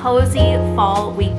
cozy fall week.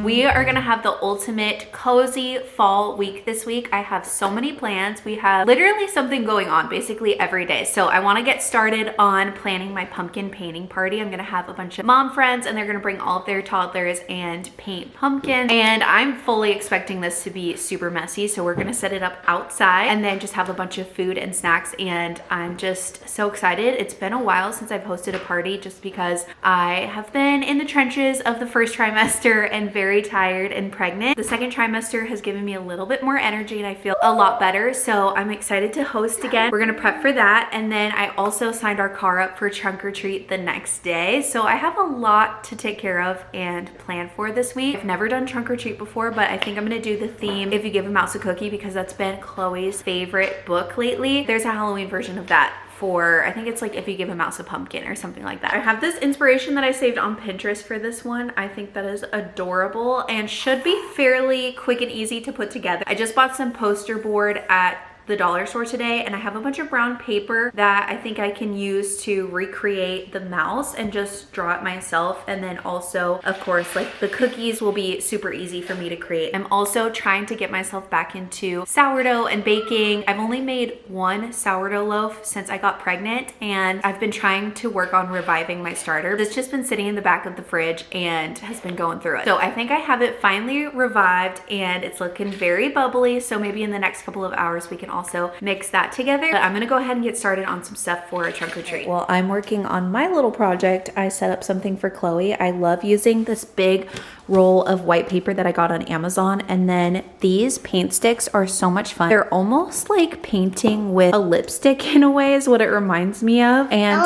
We are gonna have the ultimate cozy fall week this week. I have so many plans. We have literally something going on basically every day. So I wanna get started on planning my pumpkin painting party. I'm gonna have a bunch of mom friends and they're gonna bring all of their toddlers and paint pumpkins. And I'm fully expecting this to be super messy. So we're gonna set it up outside and then just have a bunch of food and snacks. And I'm just so excited. It's been a while since I've hosted a party just because I have been in the trenches of the first trimester and very tired and pregnant. The second trimester has given me a little bit more energy and I feel a lot better. So I'm excited to host again. We're gonna prep for that. And then I also signed our car up for trunk or treat the next day. So I have a lot to take care of and plan for this week. I've never done trunk or treat before, but I think I'm gonna do the theme If You Give a Mouse a Cookie because that's been Chloe's favorite book lately. There's a Halloween version of that for, I think it's like If You Give a Mouse a Pumpkin or something like that. I have this inspiration that I saved on Pinterest for this one. I think that is adorable and should be fairly quick and easy to put together. I just bought some poster board at the dollar store today and I have a bunch of brown paper that I think I can use to recreate the mouse and just draw it myself. And then also, of course, like the cookies will be super easy for me to create. I'm also trying to get myself back into sourdough and baking. I've only made one sourdough loaf since I got pregnant and I've been trying to work on reviving my starter. It's just been sitting in the back of the fridge and has been going through it. So I think I have it finally revived and it's looking very bubbly. So maybe in the next couple of hours we can also mix that together. But I'm gonna go ahead and get started on some stuff for a trunk or treat. Well, I'm working on my little project. I set up something for Chloe. I love using this big roll of white paper that I got on Amazon. And then these paint sticks are so much fun. They're almost like painting with a lipstick in a way is what it reminds me of. And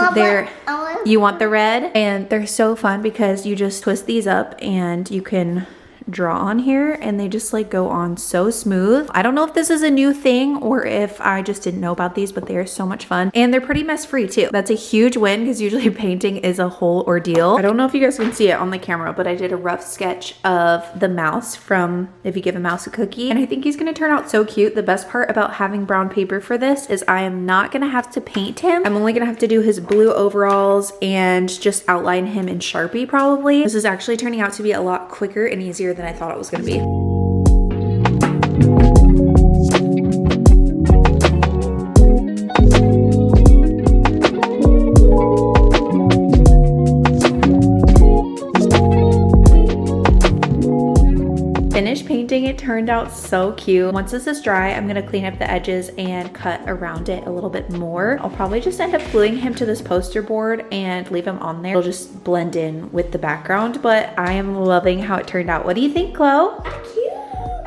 you want the red? And they're so fun because you just twist these up and you can draw on here and they just like go on so smooth. I don't know if this is a new thing or if I just didn't know about these, but they are so much fun and they're pretty mess free too. That's a huge win because usually painting is a whole ordeal. I don't know if you guys can see it on the camera, but I did a rough sketch of the mouse from If You Give a Mouse a Cookie and I think he's gonna turn out so cute. The best part about having brown paper for this is I am not gonna have to paint him. I'm only gonna have to do his blue overalls and just outline him in Sharpie probably. This is actually turning out to be a lot quicker and easier than I thought it was going to be. Finished painting, it turned out so cute. Once this is dry, I'm gonna clean up the edges and cut around it a little bit more. I'll probably just end up gluing him to this poster board and leave him on there. It'll just blend in with the background, but I am loving how it turned out. What do you think, Chloe?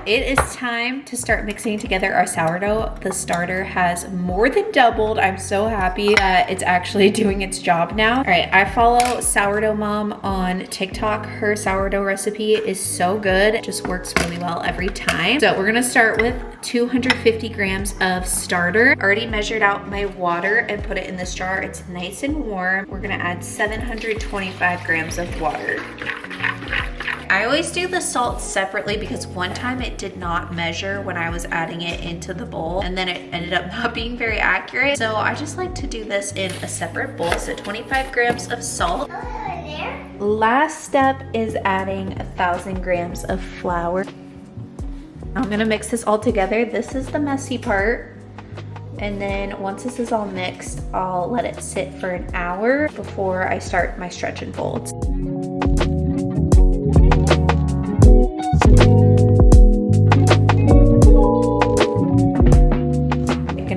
It is time to start mixing together our sourdough. The starter has more than doubled. I'm so happy that it's actually doing its job now. All right, I follow Sourdough Mom on TikTok. Her sourdough recipe is so good. It just works really well every time. So we're gonna start with 250 grams of starter. Already measured out my water and put it in this jar. It's nice and warm. We're gonna add 725 grams of water. I always do the salt separately because one time it did not measure when I was adding it into the bowl and then it ended up not being very accurate. So I just like to do this in a separate bowl. So 25 grams of salt. Last step is adding 1,000 grams of flour. I'm gonna mix this all together. This is the messy part. And then once this is all mixed, I'll let it sit for an hour before I start my stretch and folds.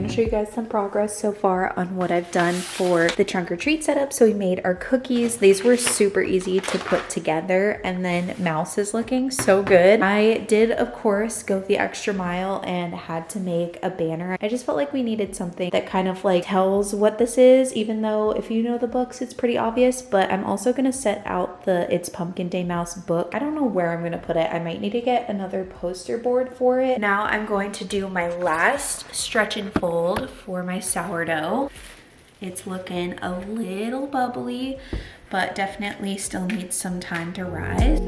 Show you guys some progress so far on what I've done for the trunk or treat setup. So we made our cookies. These were super easy to put together and then Mouse is looking so good. I did of course go the extra mile and had to make a banner. I just felt like we needed something that kind of like tells what this is, even though if you know the books it's pretty obvious, but I'm also gonna set out the It's Pumpkin Day Mouse book. I don't know where I'm gonna put it. I might need to get another poster board for it. Now I'm going to do my last stretch and fold for my sourdough. It's looking a little bubbly, but definitely still needs some time to rise.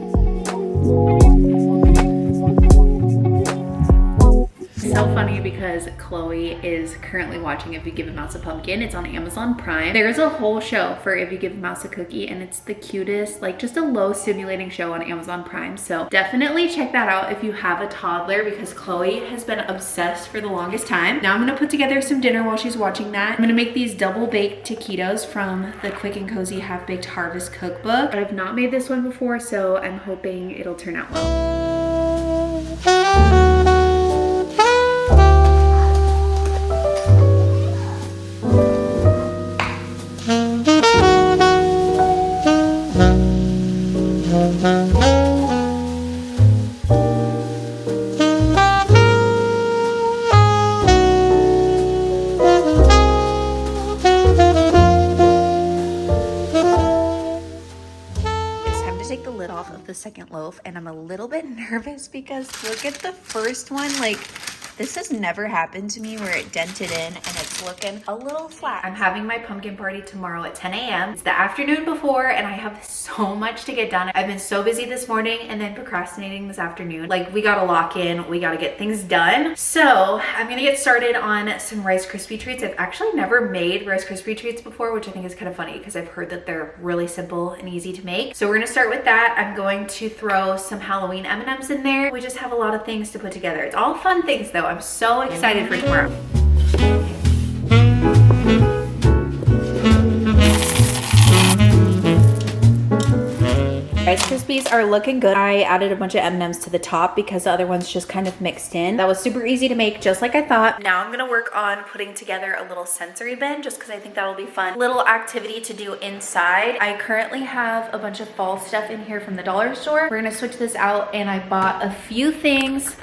so funny because Chloe is currently watching If You Give a Mouse a Pumpkin. It's on Amazon Prime. There's a whole show for If You Give a Mouse a Cookie, and it's the cutest, like just a low stimulating show on Amazon Prime. So definitely check that out if you have a toddler, because Chloe has been obsessed for the longest time. Now I'm gonna put together some dinner while she's watching that. I'm gonna make these double baked taquitos from the Quick and Cozy Half Baked Harvest cookbook. I've not made this one before, so I'm hoping it'll turn out well. Take the lid off of the second loaf, and I'm a little bit nervous because look at the first one. Like, this has never happened to me where it dented in and it's looking a little flat. I'm having my pumpkin party tomorrow at 10 a.m. It's the afternoon before and I have so much to get done. I've been so busy this morning and then procrastinating this afternoon. Like, we gotta lock in, we gotta get things done. So I'm gonna get started on some Rice Krispie treats. I've actually never made Rice Krispie treats before, which I think is kind of funny because I've heard that they're really simple and easy to make. So we're gonna start with that. I'm going to throw some Halloween M&Ms in there. We just have a lot of things to put together. It's all fun things though. I'm so excited for tomorrow. Rice Krispies are looking good. I added a bunch of M&Ms to the top because the other ones just kind of mixed in. That was super easy to make, just like I thought. Now I'm gonna work on putting together a little sensory bin just because I think that'll be fun. Little activity to do inside. I currently have a bunch of fall stuff in here from the dollar store. We're gonna switch this out, and I bought a few things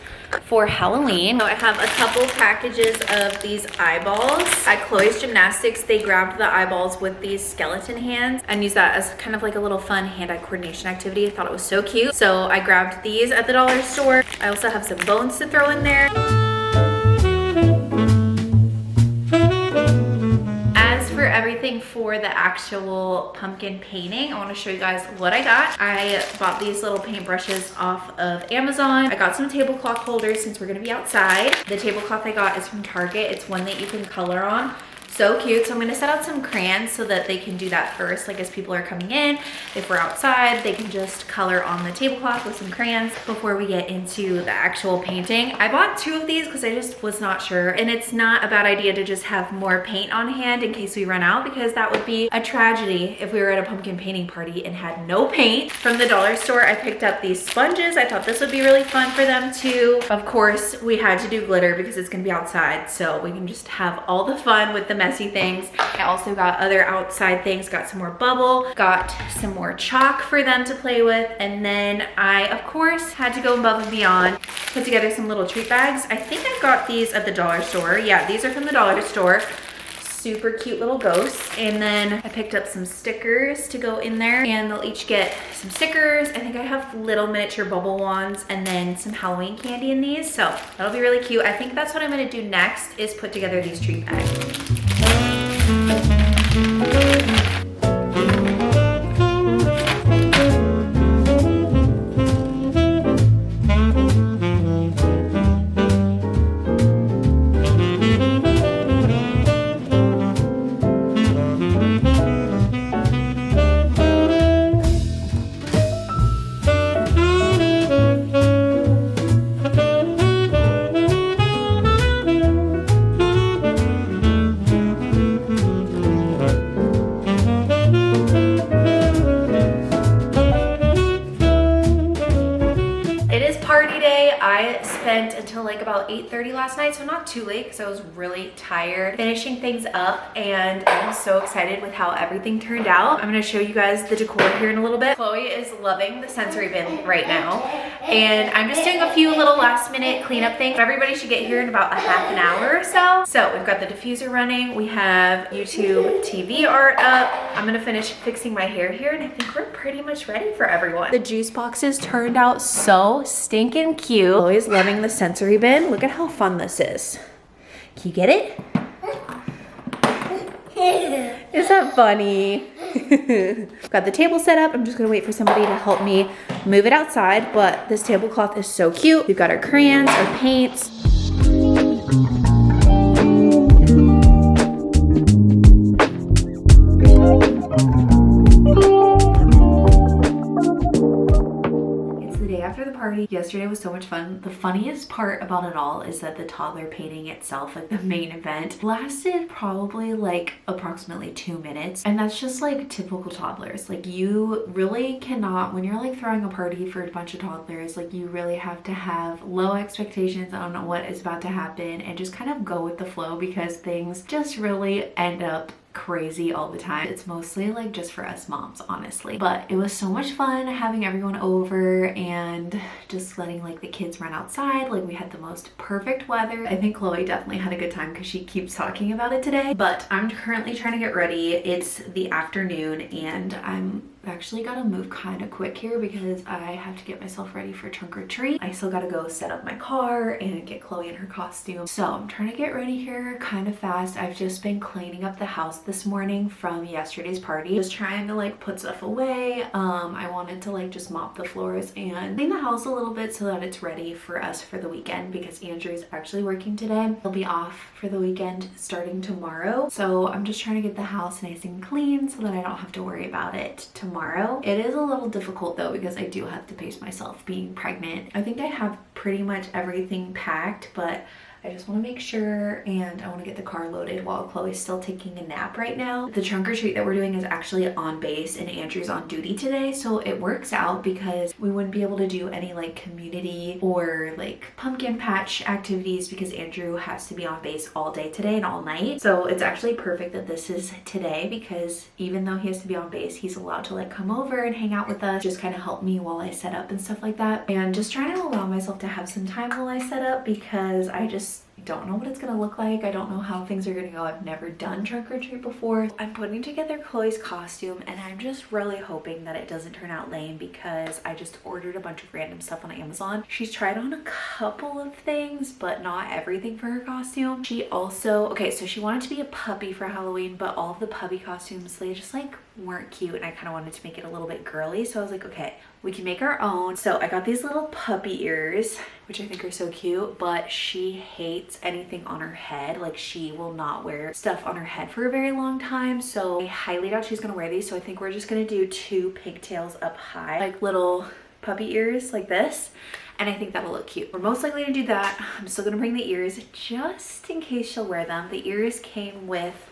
for Halloween. So I have a couple packages of these eyeballs. At Chloe's Gymnastics, they grabbed the eyeballs with these skeleton hands and used that as kind of like a little fun hand-eye coordination activity. I thought it was so cute. So I grabbed these at the dollar store. I also have some bones to throw in there. Everything for the actual pumpkin painting, I want to show you guys what I got. I bought these little paintbrushes off of Amazon. I got some tablecloth holders since we're going to be outside. The tablecloth I got is from Target. It's one that you can color on. So cute. So I'm gonna set out some crayons so that they can do that first, like as people are coming in. If we're outside, they can just color on the tablecloth with some crayons before we get into the actual painting. I bought 2 of these because I just was not sure, and it's not a bad idea to just have more paint on hand in case we run out, because that would be a tragedy if we were at a pumpkin painting party and had no paint. From the dollar store, I picked up these sponges. I thought this would be really fun for them too. Of course, we had to do glitter because it's gonna be outside, so we can just have all the fun with the messy things. I also got other outside things, got some more bubble, got some more chalk for them to play with, and then I, of course, had to go above and beyond, put together some little treat bags. I think I got these at the dollar store. Yeah, these are from the dollar store. Super cute little ghosts. And then I picked up some stickers to go in there, and they'll each get some stickers. I think I have little miniature bubble wands and then some Halloween candy in these, so that'll be really cute. I think that's what I'm gonna do next, is put together these treat bags. I spent until like about 8:30 last night, so not too late because I was really tired finishing things up, and I'm so excited with how everything turned out. I'm going to show you guys the decor here in a little bit. Chloe is loving the sensory bin right now, and I'm just doing a few little last minute cleanup things. Everybody should get here in about a half an hour or so. So we've got the diffuser running, we have YouTube TV art up. I'm gonna finish fixing my hair here, and I think we're pretty much ready for everyone. The juice boxes turned out so stinking cute. Chloe's loving the sensory bin. Look at how fun this is. Can you get it? Is that funny? Got the table set up. I'm just gonna wait for somebody to help me move it outside, but this tablecloth is so cute. We've got our crayons, our paints. It's the day after the party. Yesterday was so much fun. The funniest part about it all is that the toddler painting itself, like the main event, lasted probably like approximately 2 minutes. And that's just like typical toddlers. Like you really cannot, when you're like throwing a party for a bunch of toddlers, like you really have to have low expectations on what is about to happen and just kind of go with the flow, because things just really end up crazy all the time. It's mostly like just for us moms, honestly, but it was so much fun having everyone over and just letting like the kids run outside. Like we had the most perfect weather. I think Chloe definitely had a good time because she keeps talking about it today. But I'm currently trying to get ready. It's the afternoon and I'm actually gotta move kind of quick here because I have to get myself ready for trunk or treat. I still gotta go set up my car and get Chloe in her costume. So I'm trying to get ready here kind of fast. I've just been cleaning up the house this morning from yesterday's party. Just trying to like put stuff away. I wanted to like just mop the floors and clean the house a little bit so that it's ready for us for the weekend, because Andrew's actually working today. He'll be off for the weekend starting tomorrow. So I'm just trying to get the house nice and clean so that I don't have to worry about it tomorrow. It is a little difficult though because I do have to pace myself being pregnant. I think I have pretty much everything packed, but I just want to make sure, and I want to get the car loaded while Chloe's still taking a nap right now. The trunk or treat that we're doing is actually on base and Andrew's on duty today, so it works out because we wouldn't be able to do any like community or like pumpkin patch activities because Andrew has to be on base all day today and all night. So it's actually perfect that this is today, because even though he has to be on base, he's allowed to like come over and hang out with us, just kind of help me while I set up and stuff like that. And just trying to allow myself to have some time while I set up because I just don't know what it's gonna look like. I don't know how things are gonna go. I've never done trunk or treat before. I'm putting together Chloe's costume and I'm just really hoping that it doesn't turn out lame because I just ordered a bunch of random stuff on Amazon. She's tried on a couple of things, but not everything for her costume. She also, okay, so she wanted to be a puppy for Halloween, but all of the puppy costumes, they just like weren't cute, and I kind of wanted to make it a little bit girly. So I was like, okay, we can make our own. So I got these little puppy ears, which I think are so cute, but she hates anything on her head. Like she will not wear stuff on her head for a very long time. So I highly doubt she's gonna wear these. So I think we're just gonna do 2 pigtails up high, like little puppy ears like this. And I think that'll look cute. We're most likely to do that. I'm still gonna bring the ears just in case she'll wear them. The ears came with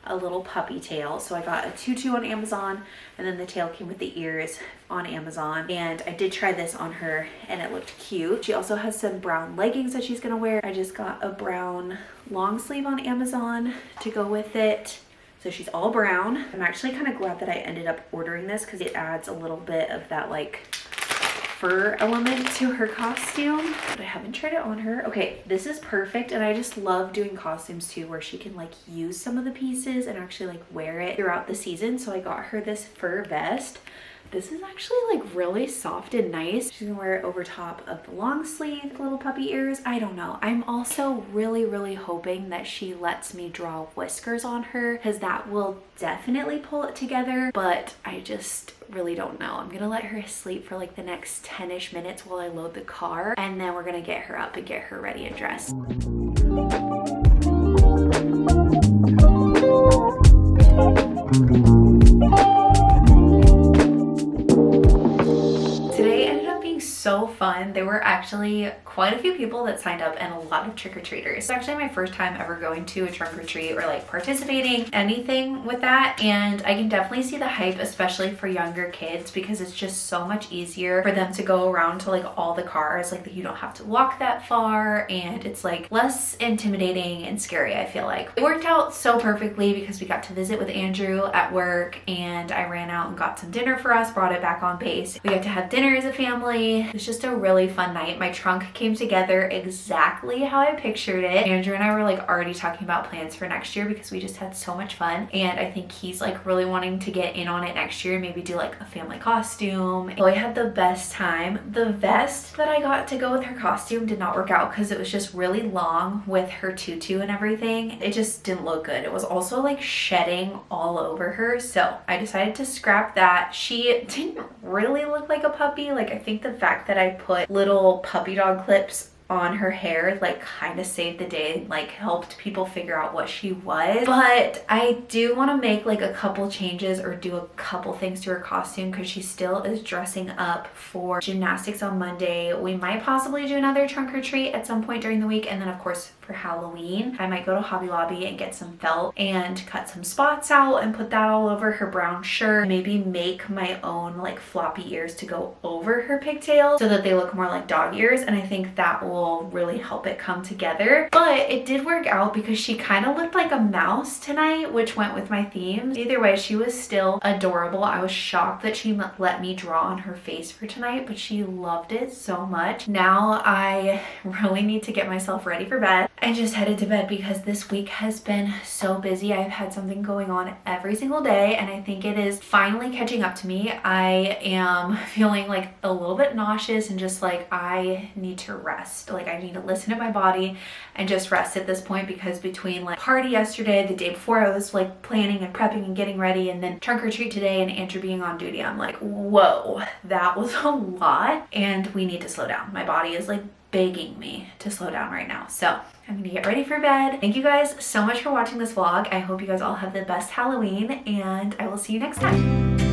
a little puppy tail, so I got a tutu on Amazon, and then the tail came with the ears on Amazon. And I did try this on her and it looked cute. She also has some brown leggings that she's gonna wear. I just got a brown long sleeve on Amazon to go with it, so she's all brown. I'm actually kind of glad that I ended up ordering this because it adds a little bit of that like fur element to her costume, but I haven't tried it on her. Okay, this is perfect, and I just love doing costumes too where she can like use some of the pieces and actually like wear it throughout the season. So I got her this fur vest. This is actually like really soft and nice. She's gonna wear it over top of the long sleeve, little puppy ears. I don't know. I'm also really hoping that she lets me draw whiskers on her, because that will definitely pull it together, but I just really don't know. I'm gonna let her sleep for like the next 10-ish minutes while I load the car, and then we're gonna get her up and get her ready and dressed. So fun. There were actually quite a few people that signed up and a lot of trick-or-treaters. It's actually my first time ever going to a trunk-or-treat or like participating anything with that, and I can definitely see the hype, especially for younger kids, because it's just so much easier for them to go around to like all the cars. Like you don't have to walk that far, and it's like less intimidating and scary, I feel like. It worked out so perfectly because we got to visit with Andrew at work, and I ran out and got some dinner for us, brought it back on base. We got to have dinner as a family. It was just a really fun night. My trunk came together exactly how I pictured it. Andrew and I were like already talking about plans for next year because we just had so much fun, and I think he's like really wanting to get in on it next year, maybe do like a family costume. So I had the best time. The vest that I got to go with her costume did not work out because it was just really long with her tutu and everything. It just didn't look good. It was also like shedding all over her, so I decided to scrap that. She didn't really look like a puppy. Like I think the fact that I put little puppy dog clips on her hair like kind of saved the day, like helped people figure out what she was. But I do want to make like a couple changes or do a couple things to her costume because she still is dressing up for gymnastics on Monday. We might possibly do another trunk or treat at some point during the week, and then of course for Halloween I might go to Hobby Lobby and get some felt and cut some spots out and put that all over her brown shirt. Maybe make my own like floppy ears to go over her pigtails so that they look more like dog ears, and I think that will really help it come together. But it did work out because she kind of looked like a mouse tonight, which went with my themes. Either way, she was still adorable. I was shocked that she let me draw on her face for tonight, but she loved it so much. Now I really need to get myself ready for bed. I just headed to bed because this week has been so busy. I've had something going on every single day, and I think it is finally catching up to me. I am feeling like a little bit nauseous and just like I need to rest. Like I need to listen to my body and just rest at this point, because between like party yesterday, the day before I was like planning and prepping and getting ready, and then trunk or treat today and Andrew being on duty, I'm like, whoa, that was a lot, and we need to slow down. My body is like begging me to slow down right now. So I'm gonna get ready for bed. Thank you guys so much for watching this vlog. I hope you guys all have the best Halloween, and I will see you next time.